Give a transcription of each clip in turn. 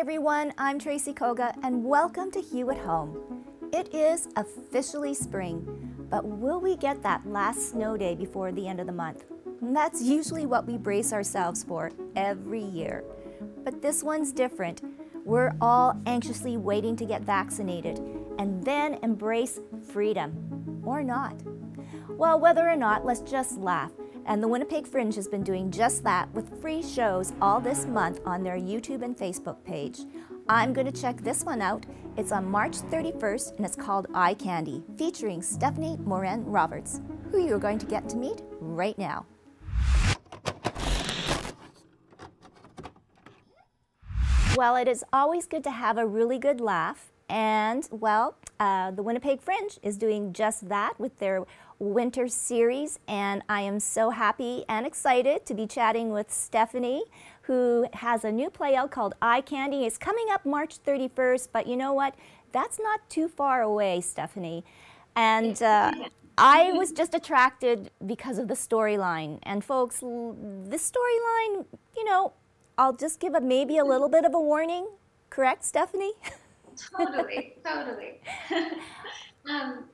everyone, I'm Tracy Koga and welcome to Hue at Home. It is officially spring, but will we get that last snow day before the end of the month? And that's usually what we brace ourselves for every year. But this one's different. We're all anxiously waiting to get vaccinated and then embrace freedom, or not. Well, whether or not, let's just laugh. And the Winnipeg Fringe has been doing just that with free shows all this month on their YouTube and Facebook page. I'm going to check this one out. It's on March 31st and it's called Eye Candy, featuring Stephanie Morin-Robert, who you're going to get to meet right now. Well, it is always good to have a really good laugh. And, well, the Winnipeg Fringe is doing just that with their winter series, and I am so happy and excited to be chatting with Stephanie, who has a new play out called Eye Candy. It's coming up March 31st, but you know what? That's not too far away, Stephanie. And I was just attracted because of the storyline. And folks, this storyline, you know, I'll just give maybe a little bit of a warning. Correct, Stephanie? Totally.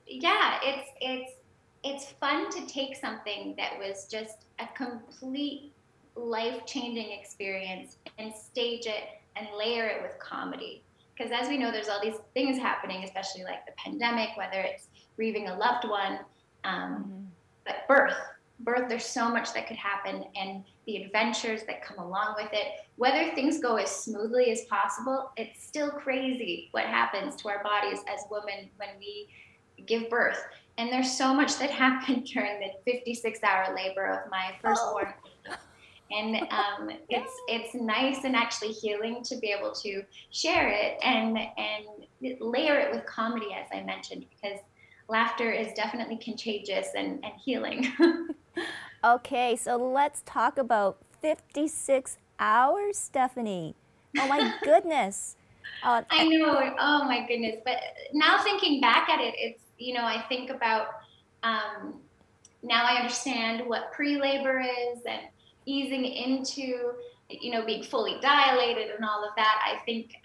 Yeah, it's fun to take something that was just a complete life-changing experience and stage it and layer it with comedy. Because as we know, there's all these things happening, especially like the pandemic, whether it's grieving a loved one, but birth, there's so much that could happen, and the adventures that come along with it. Whether things go as smoothly as possible, it's still crazy what happens to our bodies as women when we give birth. And there's so much that happened during the 56-hour labor of my firstborn. And it's nice and actually healing to be able to share it and layer it with comedy, as I mentioned, because laughter is definitely contagious and healing. Okay, so let's talk about 56 hours, Stephanie. Oh my goodness. I know, oh my goodness. But now thinking back at it, it's, you know, I think about, now I understand what pre-labor is and easing into, you know, being fully dilated and all of that. I think,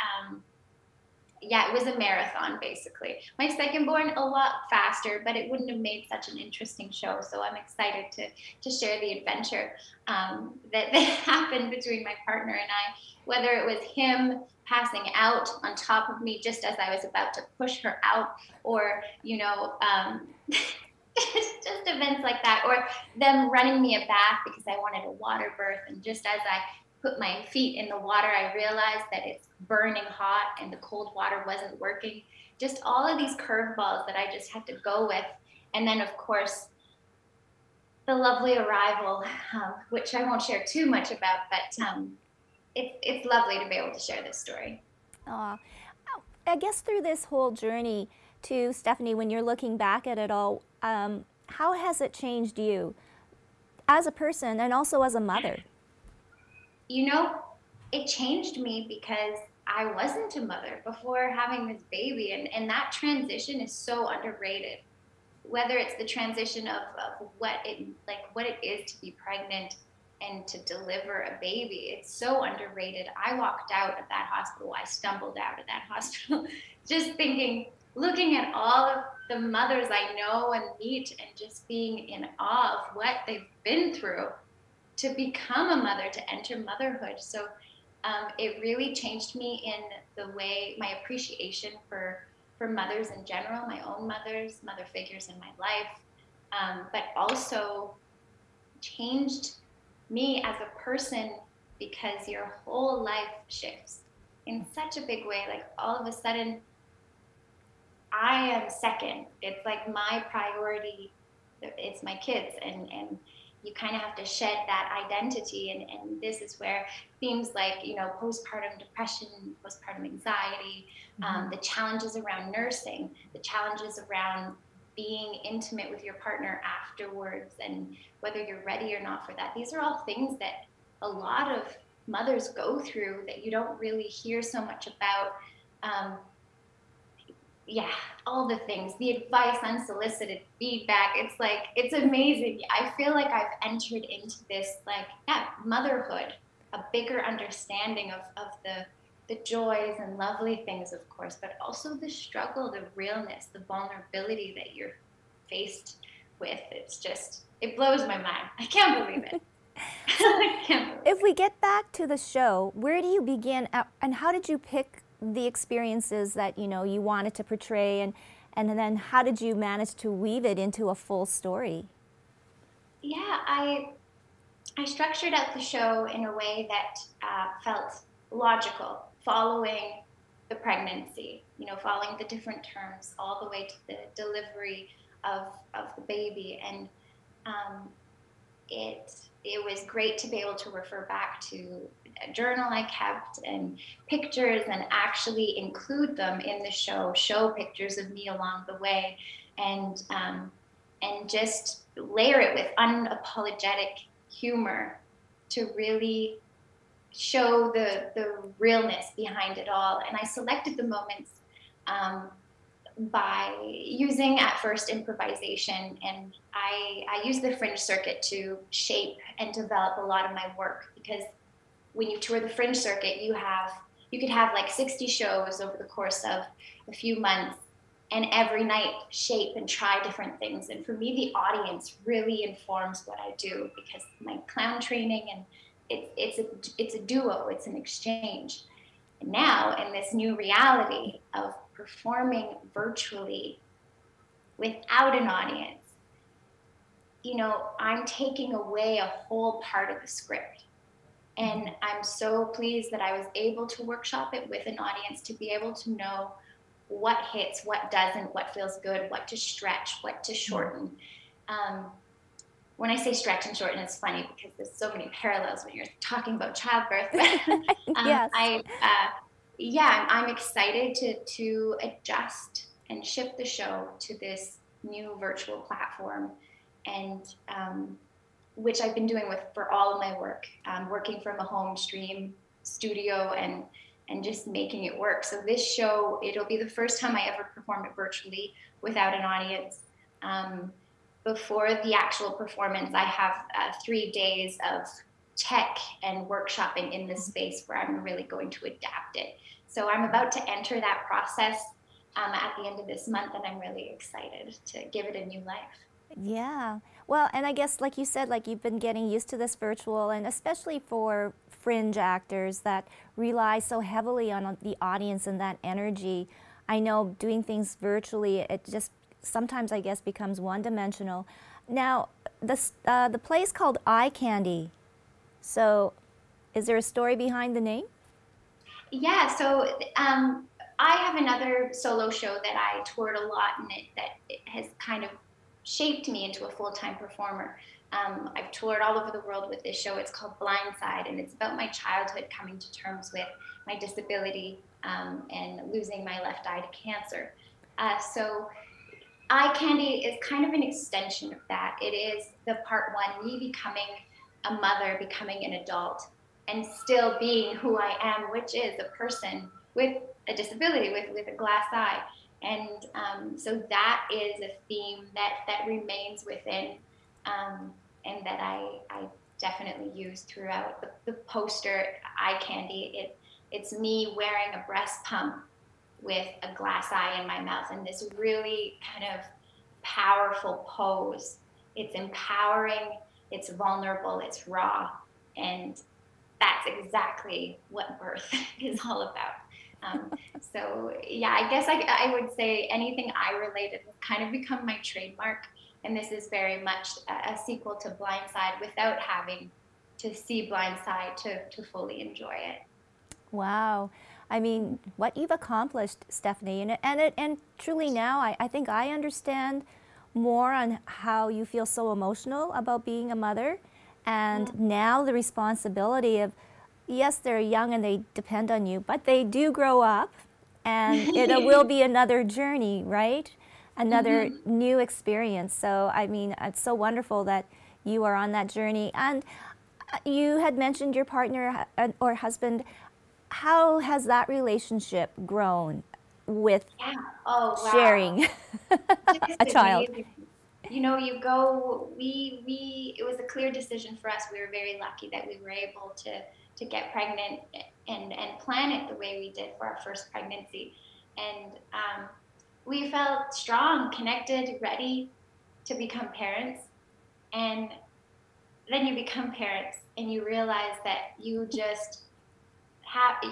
yeah, it was a marathon, basically. My second born, a lot faster, but it wouldn't have made such an interesting show. So I'm excited to share the adventure that happened between my partner and I, whether it was him passing out on top of me just as I was about to push her out, or, you know, just events like that, or them running me a bath because I wanted a water birth. And just as I put my feet in the water, I realized that it's burning hot and the cold water wasn't working. Just all of these curveballs that I just had to go with. And then, of course, the lovely arrival, which I won't share too much about, but it's lovely to be able to share this story. I guess through this whole journey too, Stephanie, when you're looking back at it all, how has it changed you as a person and also as a mother? You know, it changed me because I wasn't a mother before having this baby, and that transition is so underrated. Whether it's the transition of what it is to be pregnant and to deliver a baby, it's so underrated. I walked out of that hospital, I stumbled out of that hospital, just thinking, looking at all of the mothers I know and meet, and just being in awe of what they've been through to become a mother, to enter motherhood. So it really changed me in the way, my appreciation for mothers in general, my own mothers, mother figures in my life, but also changed me as a person, because your whole life shifts in such a big way. Like all of a sudden, I am second. It's like my priority, it's my kids, and you kind of have to shed that identity, and this is where themes like, you know, postpartum depression, postpartum anxiety, the challenges around nursing, the challenges around being intimate with your partner afterwards, and whether you're ready or not for that. These are all things that a lot of mothers go through that you don't really hear so much about. Yeah, all the things, the advice, unsolicited feedback. It's like, it's amazing. I feel like I've entered into this, like, yeah, motherhood, a bigger understanding of the the joys and lovely things, of course, but also the struggle, the realness, the vulnerability that you're faced with. It's just, it blows my mind. I can't believe it. So I can't believe if it. we get back to the show, where do you begin and how did you pick the experiences that you wanted to portray, and then how did you manage to weave it into a full story? Yeah, I structured out the show in a way that felt logical, following the pregnancy, following the different terms all the way to the delivery of the baby. And um, it was great to be able to refer back to a journal I kept and pictures, and actually include them in the show pictures of me along the way, and just layer it with unapologetic humor to really show the realness behind it all. And I selected the moments um, by using at first improvisation, and I use the fringe circuit to shape and develop a lot of my work, because when you tour the fringe circuit, you could have like 60 shows over the course of a few months, and every night shape and try different things. And for me, the audience really informs what I do, because my clown training, and it's a duo, it's an exchange. And now in this new reality of performing virtually without an audience, I'm taking away a whole part of the script. And I'm so pleased that I was able to workshop it with an audience, to be able to know what hits, what doesn't, what feels good, what to stretch, what to shorten. When I say stretch and shorten, it's funny because there's so many parallels when you're talking about childbirth. Yes. I'm excited to adjust and shift the show to this new virtual platform, and which I've been doing for all of my work, working from a home stream studio and just making it work. So this show, it'll be the first time I ever perform it virtually without an audience. Before the actual performance, I have 3 days of tech and workshopping in this space where I'm really going to adapt it. So I'm about to enter that process at the end of this month, and I'm really excited to give it a new life. Yeah. Well, and I guess, like you said, like you've been getting used to this virtual, and especially for fringe actors that rely so heavily on the audience and that energy. I know doing things virtually, it just sometimes, I guess, becomes one-dimensional. Now, the play's called Eye Candy. So, is there a story behind the name? Yeah, so I have another solo show that I toured a lot, and it has kind of shaped me into a full-time performer. I've toured all over the world with this show. It's called Blindside, and it's about my childhood coming to terms with my disability and losing my left eye to cancer. So Eye Candy is kind of an extension of that. It is the part one, me becoming a mother, becoming an adult, and still being who I am, which is a person with a disability, with a glass eye. And so that is a theme that remains within, and that I definitely use throughout. The poster, Eye Candy, it's me wearing a breast pump with a glass eye in my mouth, and this really kind of powerful pose. It's empowering, it's vulnerable, it's raw, and that's exactly what birth is all about. So yeah, I guess I would say anything eye related has kind of become my trademark, and this is very much a sequel to Blindside without having to see Blindside to fully enjoy it. Wow. I mean, what you've accomplished, Stephanie, and truly now I think I understand more on how you feel so emotional about being a mother, and now the responsibility of, yes, they're young and they depend on you, but they do grow up, and it will be another journey, right? Another new experience. So, I mean, it's so wonderful that you are on that journey. And you had mentioned your partner or husband. How has that relationship grown with sharing a child? Amazing. It was a clear decision for us. We were very lucky that we were able to get pregnant and plan it the way we did for our first pregnancy. And we felt strong, connected, ready to become parents. And then you become parents and you realize that you just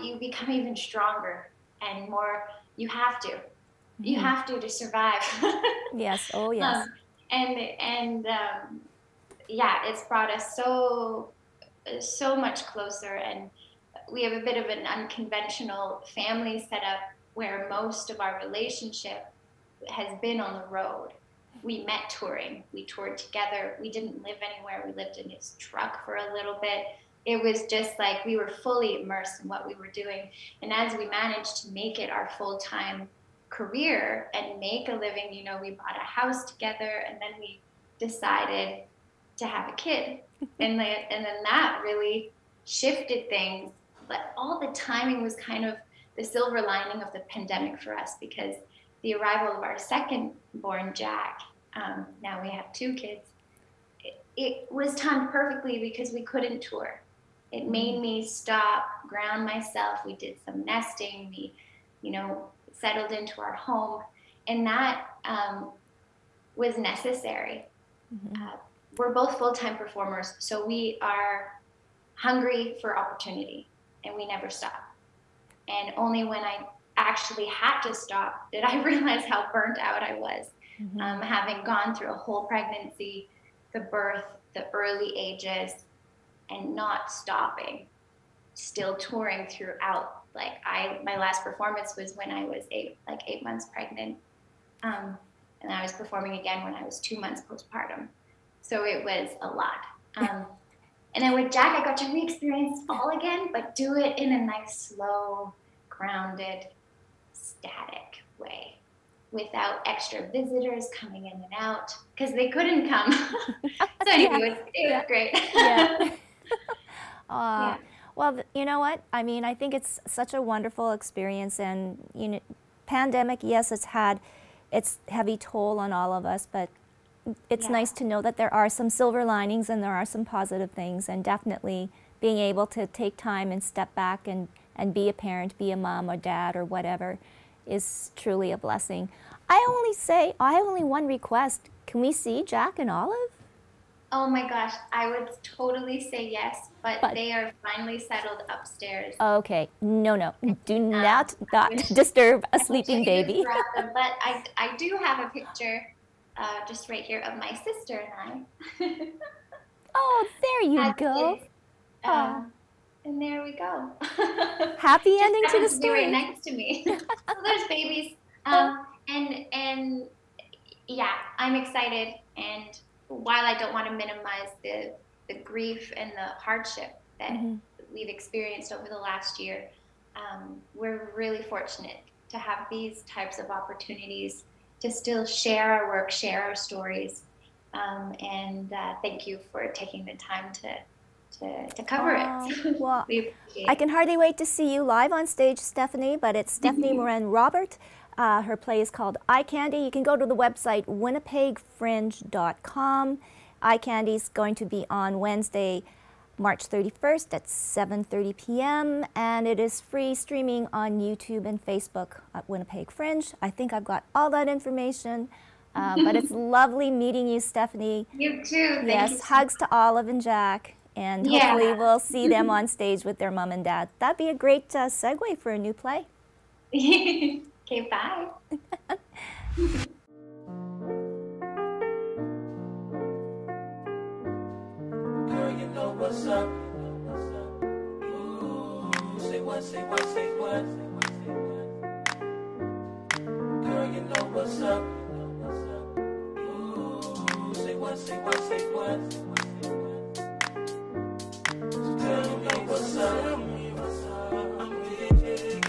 you become even stronger and more. You have to. You have to survive. Yes. Oh, yes. Yeah, it's brought us so much closer, and we have a bit of an unconventional family setup where most of our relationship has been on the road. We met touring. We toured together. We didn't live anywhere. We lived in his truck for a little bit. It was just like we were fully immersed in what we were doing. And as we managed to make it our full-time career and make a living, you know, we bought a house together, and then we decided to have a kid. And then that really shifted things. But all the timing was kind of the silver lining of the pandemic for us, because the arrival of our second born, Jack, now we have 2 kids, it was timed perfectly because we couldn't tour. It made me stop, ground myself. We did some nesting. We, you know, settled into our home. And that was necessary. We're both full-time performers, so we are hungry for opportunity, and we never stop. And only when I actually had to stop did I realize how burnt out I was, having gone through a whole pregnancy, the birth, the early ages, and not stopping, still touring throughout. Like my last performance was when I was 8 months pregnant, and I was performing again when I was 2 months postpartum. So it was a lot. And then with Jack, I got to re-experience fall again, but do it in a nice, slow, grounded, static way, without extra visitors coming in and out, because they couldn't come. So anyway, it was great. Yeah. Yeah. Well, you know what? I mean, I think it's such a wonderful experience, and you know, pandemic, yes, it's had its heavy toll on all of us, but it's nice to know that there are some silver linings and there are some positive things, and definitely being able to take time and step back and be a parent, be a mom or dad or whatever, is truly a blessing. I only one request. Can we see Jack and Olive? Oh my gosh, I would totally say yes, but they are finally settled upstairs. Okay, no, do not disturb a sleeping baby. But I do have a picture just right here of my sister and I. Oh, there you go. And there we go. Happy ending to the story. Right next to me. So there's babies. And yeah, I'm excited. And while I don't want to minimize the grief and the hardship that we've experienced over the last year, we're really fortunate to have these types of opportunities to still share our work, share our stories. And thank you for taking the time to cover it. Well, I can hardly wait to see you live on stage, Stephanie, but it's Stephanie Morin-Robert. Her play is called Eye Candy. You can go to the website winnipegfringe.com. Eye Candy is going to be on Wednesday, March 31st at 7:30 p.m. and it is free streaming on YouTube and Facebook at Winnipeg Fringe. I think I've got all that information, but it's lovely meeting you, Stephanie. You too. Yes, Thank you. Hugs to Olive and Jack, and hopefully we'll see them on stage with their mom and dad. That'd be a great segue for a new play. Okay, bye. Girl, you know what's up. Ooh, say what, say what, say what. Girl, you know what's up. Ooh, say what, say what, say what. Girl, you know what's up. I'm feeling you.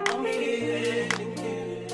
I'm feeling you.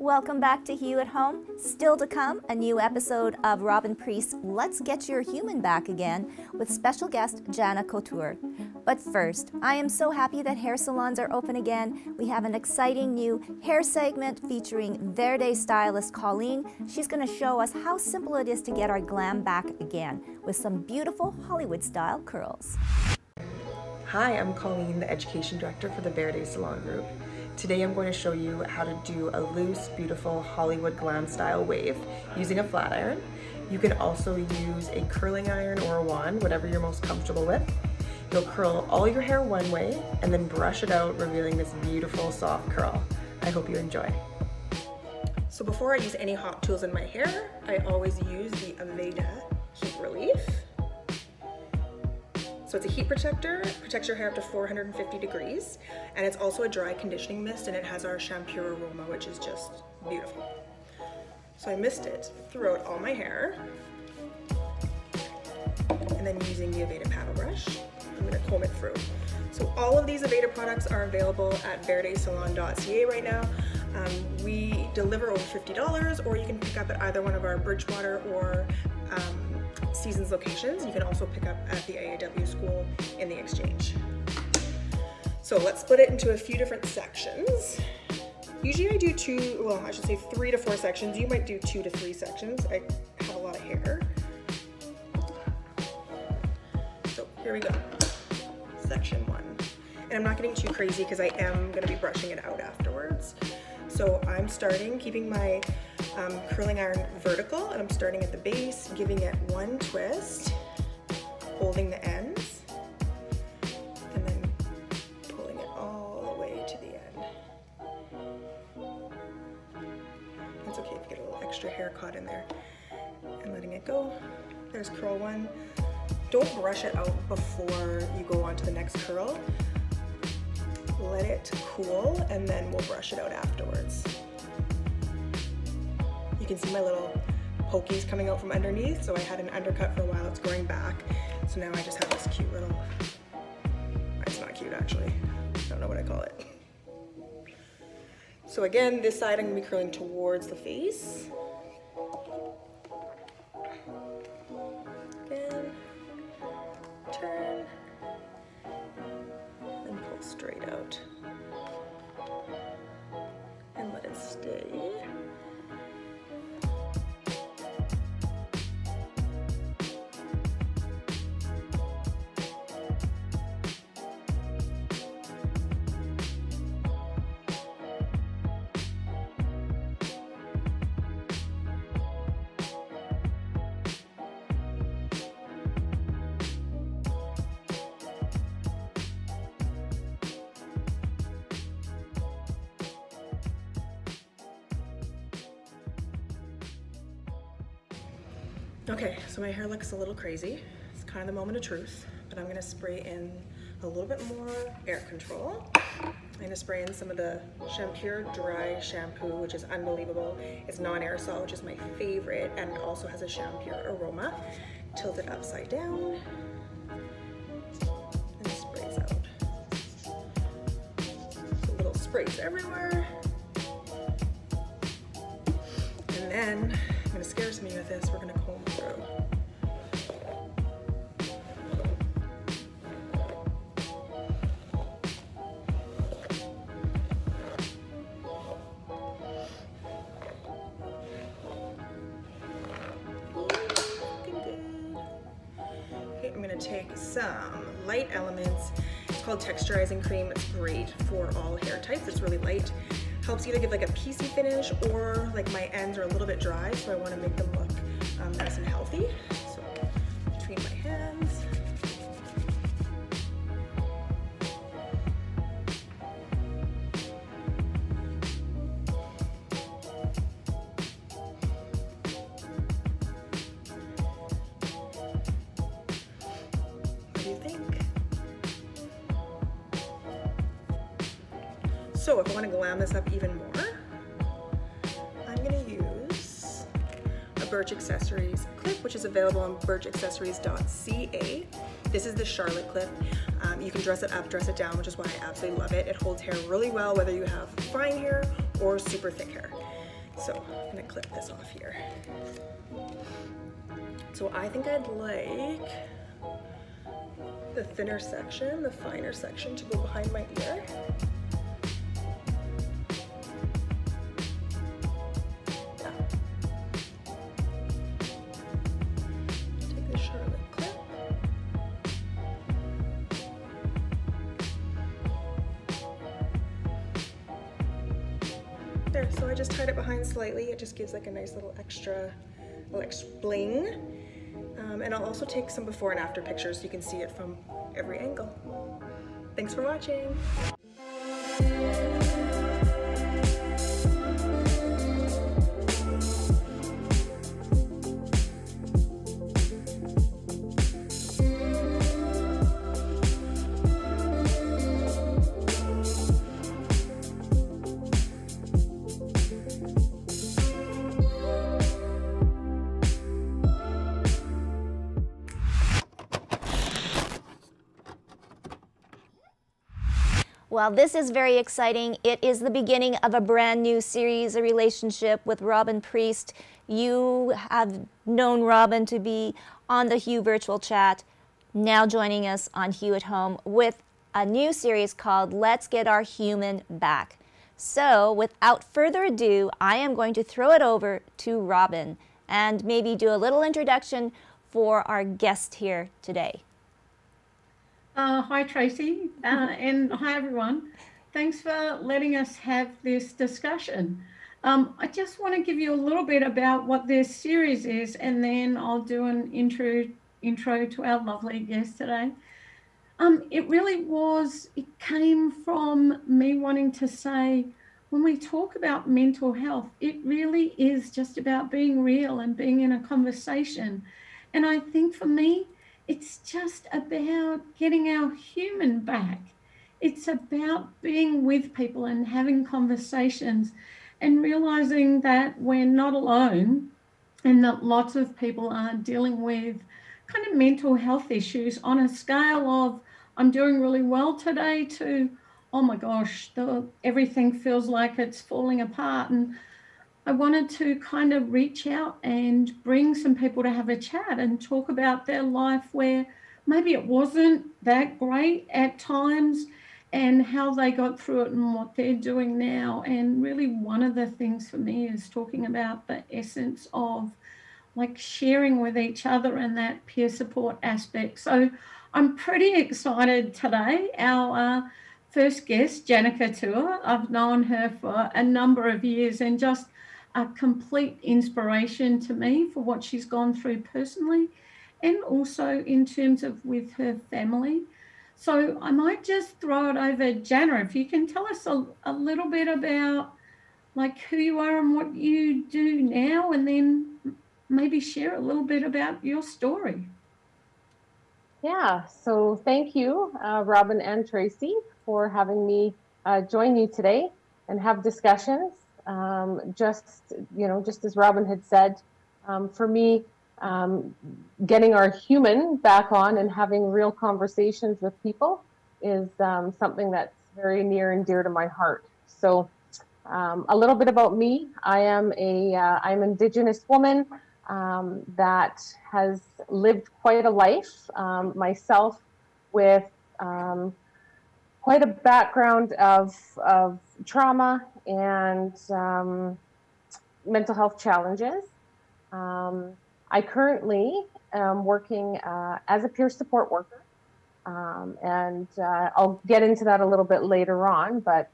Welcome back to Hue at Home. Still to come, a new episode of Robyn Priest's Let's Get Your Human Back Again with special guest Jana Couture. But first, I am so happy that hair salons are open again. We have an exciting new hair segment featuring Verde Stylist Colleen. She's going to show us how simple it is to get our glam back again with some beautiful Hollywood-style curls. Hi, I'm Colleen, the Education Director for the Verde Salon Group. Today I'm going to show you how to do a loose, beautiful Hollywood glam style wave using a flat iron. You can also use a curling iron or a wand, whatever you're most comfortable with. You'll curl all your hair one way and then brush it out, revealing this beautiful soft curl. I hope you enjoy. So before I use any hot tools in my hair, I always use the Verde Heat Relief. So it's a heat protector, protects your hair up to 450 degrees, and it's also a dry conditioning mist, and it has our shampoo aroma, which is just beautiful. So I mist it throughout all my hair, and then using the Aveda paddle brush, I'm gonna comb it through. So all of these Aveda products are available at verdesalon.ca right now. We deliver over $50, or you can pick up at either one of our Bridgewater or Seasons locations. You can also pick up at the AAW school in the Exchange. So let's split it into a few different sections. Usually I do 3 to 4 sections. You might do 2 to 3 sections. I have a lot of hair. So here we go. Section 1. And I'm not getting too crazy because I am going to be brushing it out afterwards. So I'm starting, keeping my curling iron vertical, and I'm starting at the base, giving it one twist, holding the ends, and then pulling it all the way to the end. It's okay if you get a little extra hair caught in there, and letting it go. There's curl 1. Don't brush it out before you go on to the next curl. Let it cool, and then we'll brush it out afterwards. You can see my little pokies coming out from underneath, so I had an undercut for a while. It's growing back, so now I just have this cute little, it's not cute actually, I don't know what I call it. So again, this side I'm going to be curling towards the face. Again, turn, and pull straight out, and let it stay. Okay, so my hair looks a little crazy. It's kind of the moment of truth, but I'm gonna spray in a little bit more air control. I'm gonna spray in some of the Shampure Dry Shampoo, which is unbelievable. It's non-aerosol, which is my favorite, and also has a Shampure aroma. Tilt it upside down, and it sprays out. So little sprays everywhere. And then, I'm gonna scare some of you with this, we're gonna comb through. Okay, I'm gonna take some light elements. It's called texturizing cream. It's great for all hair types. It's really light. Helps either give like a piecey finish, or like my ends are a little bit dry, so I want to make them look nice and healthy. So between my hands. What do you think? So if I want to glam this up even more, I'm going to use a Birch Accessories clip, which is available on birchaccessories.ca. This is the Charlotte clip. You can dress it up, dress it down, which is why I absolutely love it. It holds hair really well, whether you have fine hair or super thick hair. So I'm gonna clip this off here. So I think I'd like the thinner section, the finer section, to go behind my ear. Yeah. Take the Charlotte clip. There, so I just tied it behind slightly. It just gives like a nice little extra bling. And I'll also take some before and after pictures so you can see it from every angle. Thanks for watching. Well, this is very exciting. It is the beginning of a brand new series, a relationship with Robyn Priest. You have known Robyn to be on the Hue virtual chat, now joining us on Hue at Home with a new series called Let's Get Our Hue-man Back. So without further ado, I am going to throw it over to Robyn and maybe do a little introduction for our guest here today. Hi, Tracy, and hi, everyone. Thanks for letting us have this discussion. I just want to give you a little bit about what this series is, and then I'll do an intro to our lovely guest today. It came from me wanting to say, when we talk about mental health, it really is just about being real and being in a conversation. And I think for me, it's just about getting our human back. It's about being with people and having conversations and realizing that we're not alone and that lots of people are dealing with kind of mental health issues on a scale of I'm doing really well today to, oh my gosh, everything feels like it's falling apart. And I wanted to kind of reach out and bring some people to have a chat and talk about their life where maybe it wasn't that great at times and how they got through it and what they're doing now. And really one of the things for me is talking about the essence of like sharing with each other and that peer support aspect. So I'm pretty excited today. Our first guest, Jana Couture, I've known her for a number of years and just a complete inspiration to me for what she's gone through personally and also in terms of with her family. So I might just throw it over, Jana, if you can tell us a little bit about like who you are and what you do now, and then maybe share a little bit about your story. Yeah, so thank you, Robyn and Tracy, for having me join you today and have discussions. Just as Robyn had said, for me, getting our human back on and having real conversations with people is something that's very near and dear to my heart. So a little bit about me. I'm an Indigenous woman that has lived quite a life myself with quite a background of trauma and mental health challenges. I currently am working as a peer support worker, and I'll get into that a little bit later on, but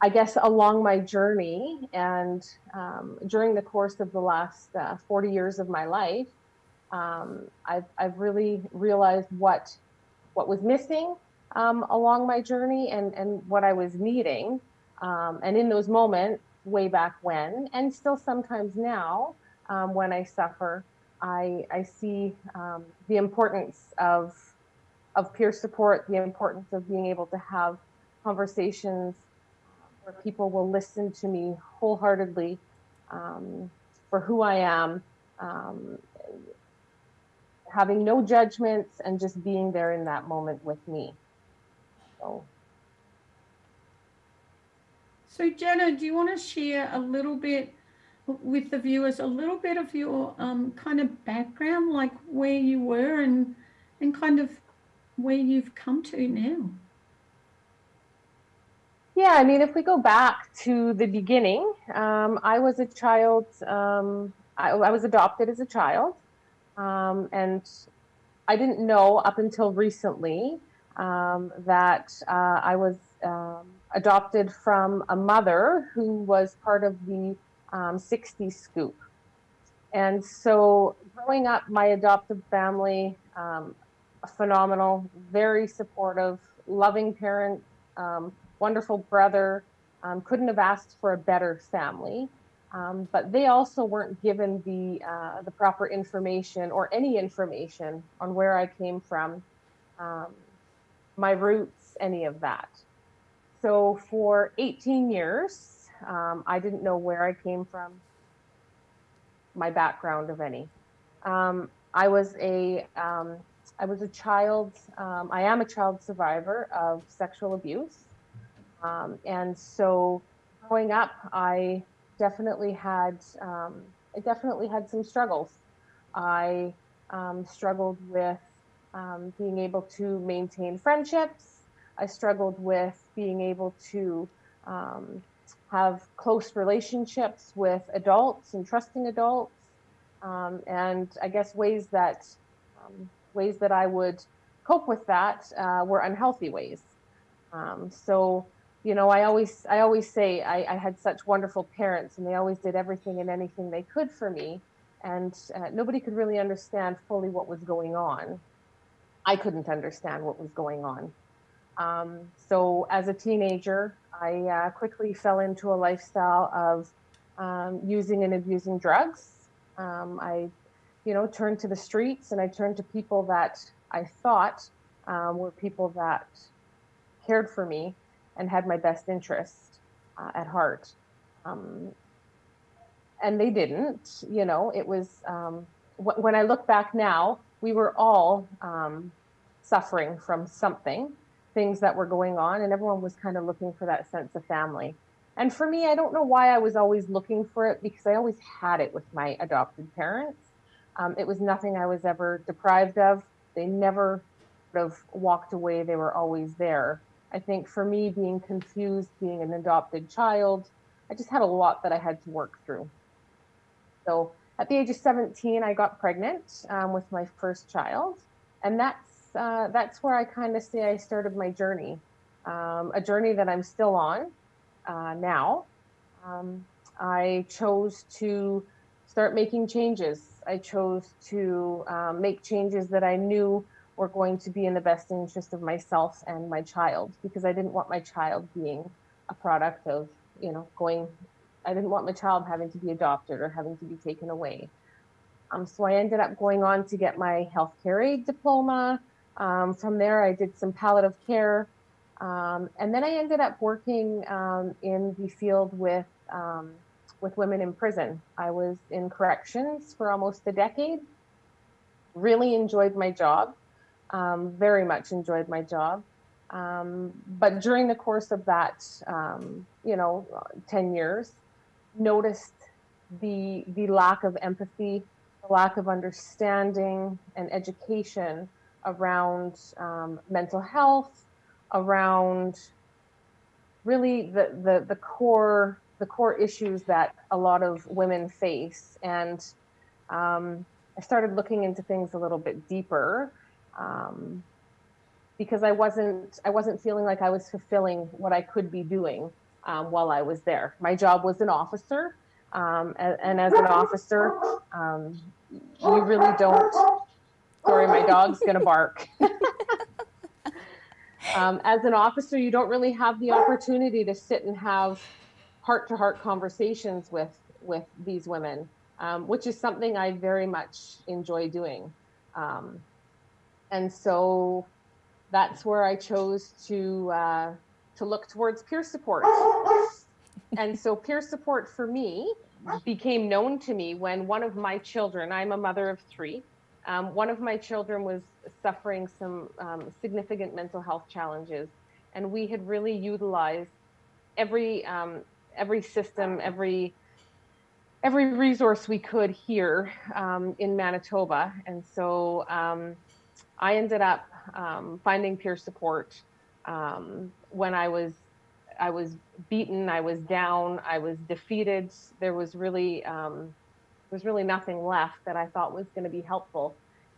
I guess along my journey and during the course of the last 40 years of my life, I've really realized what was missing along my journey and what I was needing. And in those moments way back when, and still sometimes now, when I suffer, I see the importance of peer support, the importance of being able to have conversations where people will listen to me wholeheartedly for who I am, having no judgments and just being there in that moment with me. So Jana, do you want to share a little bit with the viewers, a little bit of your kind of background, like where you were and kind of where you've come to now? Yeah, I mean, if we go back to the beginning, I was a child, I was adopted as a child, and I didn't know up until recently that I was adopted from a mother who was part of the 60s scoop. And so growing up, my adoptive family, phenomenal, very supportive, loving parents, wonderful brother, couldn't have asked for a better family. But they also weren't given the proper information or any information on where I came from, my roots, any of that. So for 18 years, I didn't know where I came from, my background of any. I was a child. I am a child survivor of sexual abuse, and so growing up, I definitely had some struggles. I struggled with being able to maintain friendships. I struggled with being able to have close relationships with adults and trusting adults, and I guess ways that I would cope with that were unhealthy ways. So, you know, I always say I had such wonderful parents, and they always did everything and anything they could for me, and nobody could really understand fully what was going on. I couldn't understand what was going on. So as a teenager, I quickly fell into a lifestyle of using and abusing drugs. I, you know, turned to the streets, and I turned to people that I thought were people that cared for me and had my best interest at heart. And they didn't, you know. It was, when I look back now, we were all suffering from something, things that were going on, and everyone was kind of looking for that sense of family. And for me, I don't know why I was always looking for it, because I always had it with my adopted parents. It was nothing I was ever deprived of. They never sort of walked away. They were always there. I think for me, being confused, being an adopted child, I just had a lot that I had to work through. So at the age of 17, I got pregnant with my first child. And that's where I kind of say I started my journey, a journey that I'm still on now. I chose to start making changes. I chose to make changes that I knew were going to be in the best interest of myself and my child, because I didn't want my child being a product of, you know, I didn't want my child having to be adopted or having to be taken away. So I ended up going on to get my healthcare aid diploma. From there, I did some palliative care. And then I ended up working in the field with women in prison. I was in corrections for almost a decade. Really enjoyed my job, very much enjoyed my job. But during the course of that, 10 years, noticed the lack of empathy, the lack of understanding and education around mental health, around really the core issues that a lot of women face. And I started looking into things a little bit deeper, because I wasn't feeling like I was fulfilling what I could be doing while I was there. My job was an officer, and as an officer, you really don't. Sorry, my dog's gonna bark. As an officer, you don't really have the opportunity to sit and have heart-to-heart conversations with these women, which is something I very much enjoy doing. And so that's where I chose to look towards peer support. And so peer support for me became known to me when one of my children, I'm a mother of 3, one of my children was suffering some significant mental health challenges. And we had really utilized every every system, every resource we could here in Manitoba. And so I ended up finding peer support when I was beaten, I was down, I was defeated. There was really nothing left that I thought was going to be helpful.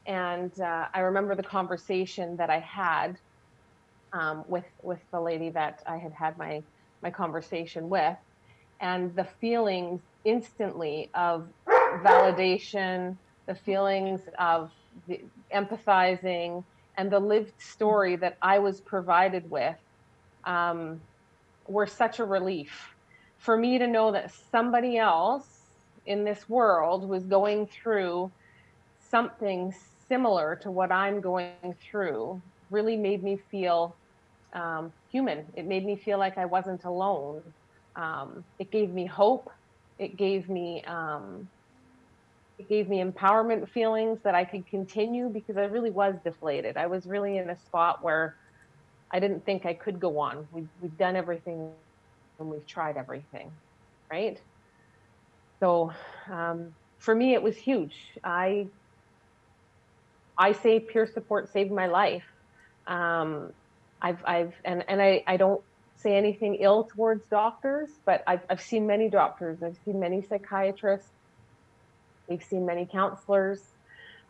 And I remember the conversation that I had with the lady that I had my conversation with, and the feelings instantly of validation, the feelings of empathizing, and the lived story that I was provided with were such a relief for me to know that somebody else in this world was going through something similar to what I'm going through. Really made me feel human. It made me feel like I wasn't alone. It gave me hope. It gave me empowerment feelings that I could continue, because I really was deflated. I was really in a spot where I didn't think I could go on. We've done everything and we've tried everything, right? So for me, it was huge. I say peer support saved my life. I don't say anything ill towards doctors, but I've seen many doctors. I've seen many psychiatrists. We've seen many counselors,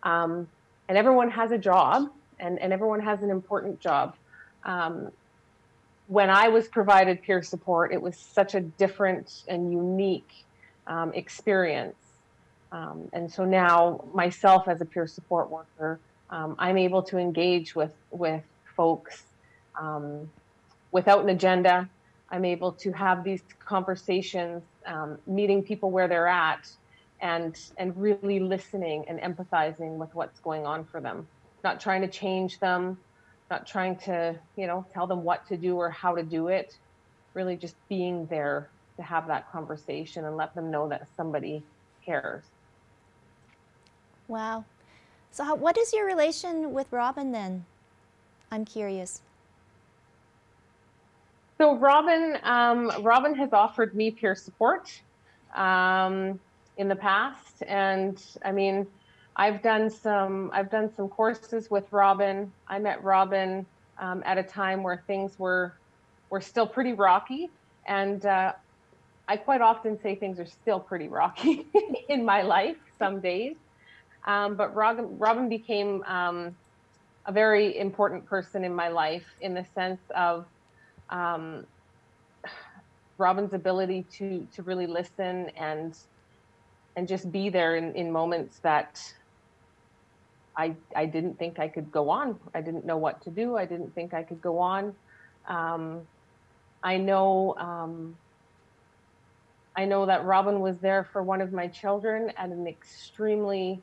and everyone has a job, and everyone has an important job. When I was provided peer support, it was such a different and unique experience. And so now, myself as a peer support worker, I'm able to engage with folks without an agenda. I'm able to have these conversations, meeting people where they're at, and really listening and empathizing with what's going on for them. Not trying to change them, not trying to, tell them what to do or how to do it. Really just being there to have that conversation and let them know that somebody cares. Wow. So what is your relation with Robyn then? I'm curious. So Robyn has offered me peer support in the past, and I mean, I've done some courses with Robyn. I met Robyn at a time where things were still pretty rocky, and I quite often say things are still pretty rocky in my life some days. But Robyn became a very important person in my life, in the sense of Robyn's ability to really listen and just be there in moments that I didn't think I could go on. I didn't know what to do. I didn't think I could go on. I know that Robyn was there for one of my children at an extremely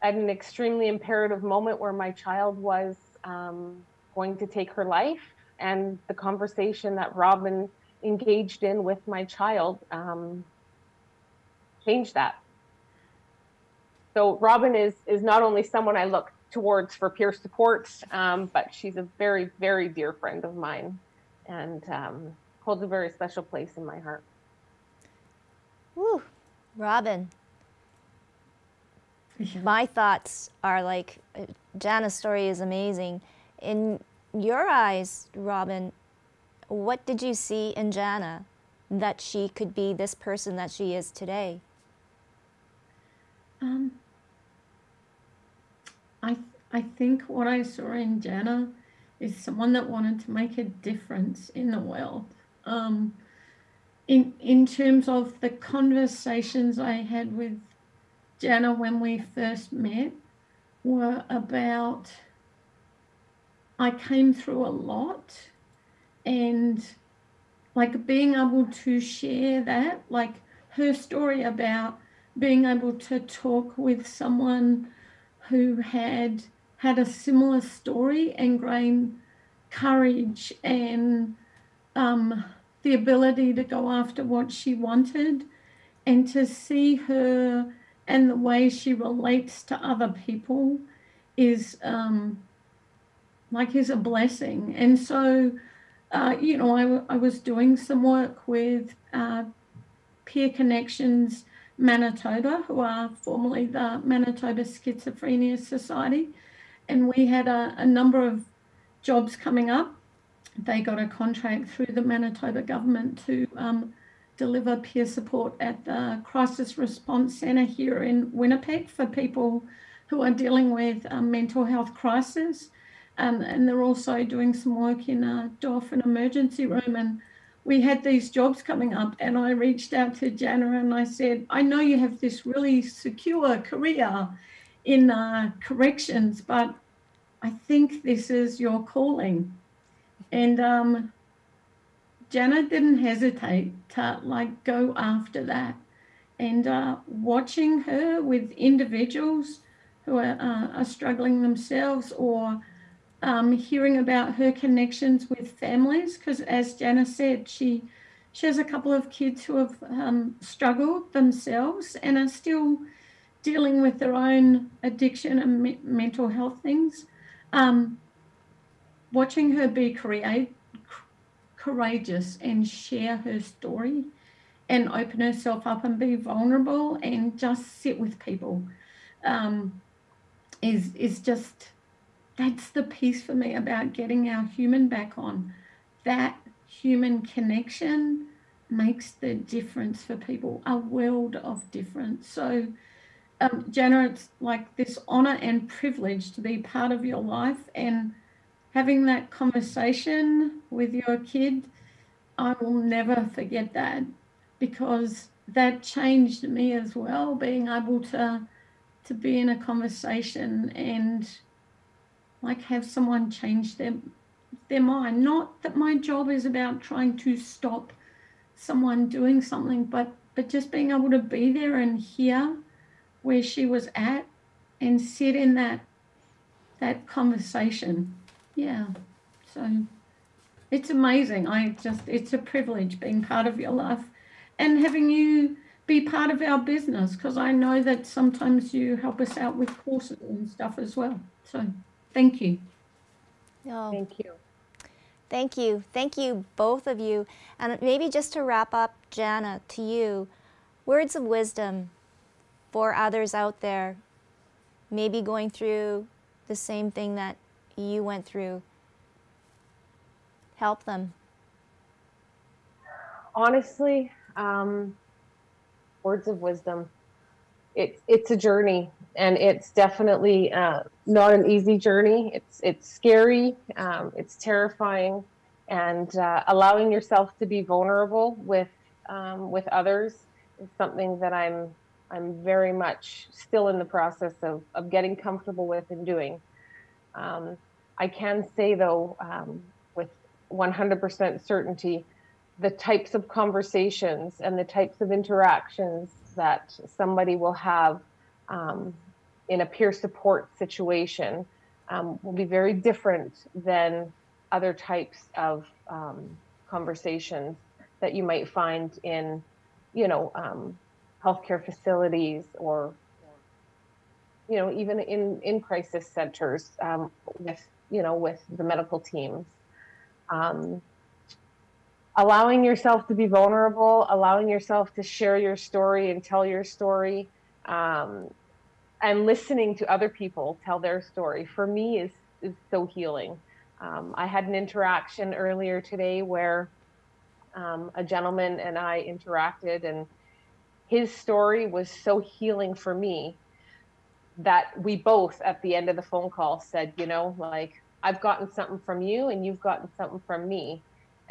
imperative moment where my child was going to take her life, and the conversation that Robyn engaged in with my child changed that. So Robyn is not only someone I look towards for peer support, but she's a very, very dear friend of mine, and holds a very special place in my heart. Woo, Robyn. My thoughts are like, Jana's story is amazing. In your eyes, Robyn, what did you see in Jana that she could be this person that she is today? I think what I saw in Jana is someone that wanted to make a difference in the world. In terms of the conversations I had with Jana when we first met, were about, I came through a lot, and like being able to share that, like her story about being able to talk with someone who had a similar story and gain courage and the ability to go after what she wanted, and to see her and the way she relates to other people is is a blessing. And so you know, I was doing some work with Peer Connections Manitoba, who are formerly the Manitoba Schizophrenia Society, and we had a number of jobs coming up. They got a contract through the Manitoba government to deliver peer support at the Crisis Response Centre here in Winnipeg for people who are dealing with mental health crisis. And they're also doing some work in a Dolphin emergency room. And we had these jobs coming up, and I reached out to Jana and I said, I know you have this really secure career in corrections, but I think this is your calling. And Jana didn't hesitate to like go after that. And watching her with individuals who are struggling themselves, or hearing about her connections with families, because as Jana said, she has a couple of kids who have struggled themselves and are still dealing with their own addiction and mental health things. Watching her be courageous and share her story and open herself up and be vulnerable and just sit with people is just, that's the piece for me about getting our human back on. That human connection makes the difference for people, a world of difference. So Jana, it's like this honor and privilege to be part of your life, and having that conversation with your kid, I will never forget that, because that changed me as well, being able to be in a conversation and like have someone change their mind. Not that my job is about trying to stop someone doing something, but just being able to be there and hear where she was at and sit in that conversation. Yeah, so it's amazing. It's a privilege being part of your life and having you be part of our business, because I know that sometimes you help us out with courses and stuff as well. So thank you. Oh, Thank you. thank you. Thank you, both of you. And maybe just to wrap up, Jana, to you, words of wisdom for others out there, maybe going through the same thing that you went through. Help them. Honestly, words of wisdom. It's a journey, and it's definitely not an easy journey. It's scary, it's terrifying, and allowing yourself to be vulnerable with others is something that I'm very much still in the process of getting comfortable with and doing. I can say though, with 100% certainty, the types of conversations and the types of interactions that somebody will have in a peer support situation will be very different than other types of conversations that you might find in, healthcare facilities, or even in crisis centers with the medical teams. Allowing yourself to be vulnerable, allowing yourself to share your story and tell your story, and listening to other people tell their story, for me is so healing. I had an interaction earlier today where a gentleman and I interacted, and his story was so healing for me that we both at the end of the phone call said, I've gotten something from you and you've gotten something from me.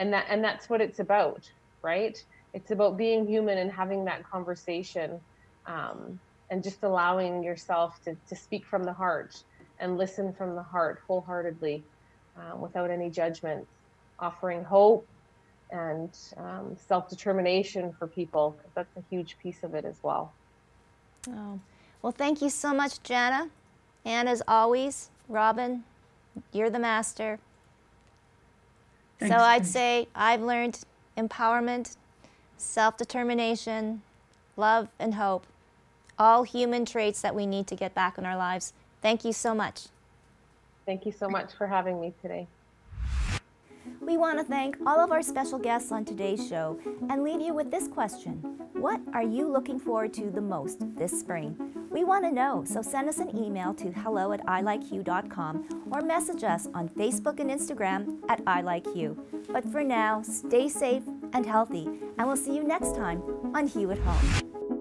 And that's what it's about, right? It's about being human and having that conversation, and just allowing yourself to speak from the heart and listen from the heart wholeheartedly, without any judgment, offering hope and self-determination for people, because that's a huge piece of it as well. Oh. Well, thank you so much, Jana. And as always, Robyn, you're the master. Thanks, So I'd Tracy. say I've learned empowerment, self-determination, love, and hope. All human traits that we need to get back in our lives. Thank you so much. Thank you so much for having me today. We want to thank all of our special guests on today's show and leave you with this question. What are you looking forward to the most this spring? We want to know, so send us an email to hello@ilikehue.com or message us on Facebook and Instagram at iLikeHue. But for now, stay safe and healthy, and we'll see you next time on Hue at Home.